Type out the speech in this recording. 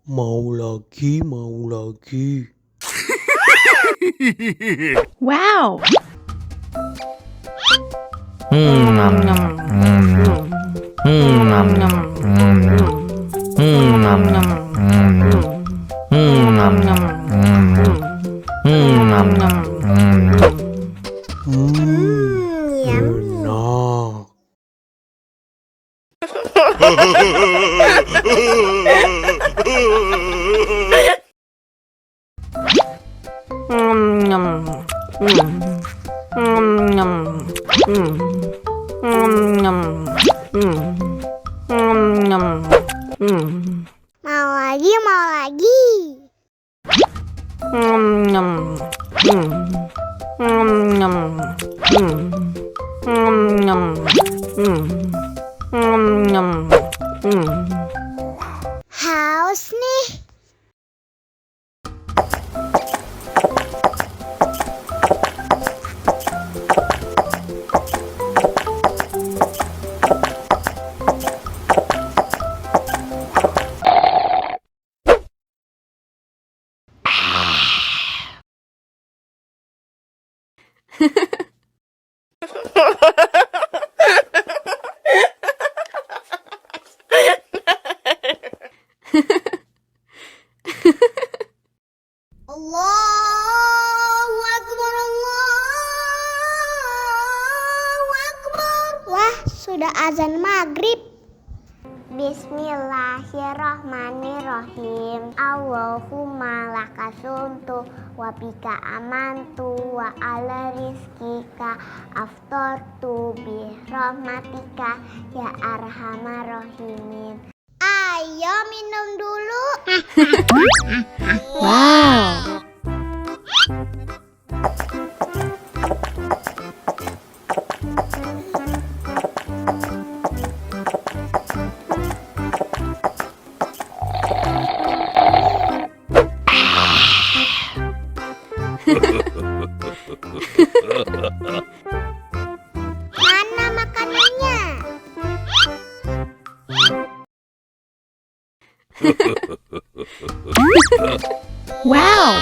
Mau lagi, mau lagi. Wow. Enak. Mau lagi, mau lagi. Haus nih. Allahu Akbar, Allahu Akbar. Wah, sudah azan maghrib. Bismillahirrahmanirrahim. Allahumma lakasumtu wa bika amantu wa ala rizkika aftortu bi rahmatika ya arhamar rahimin. Ayo minum dulu. Wow. Mana makanannya? Wow.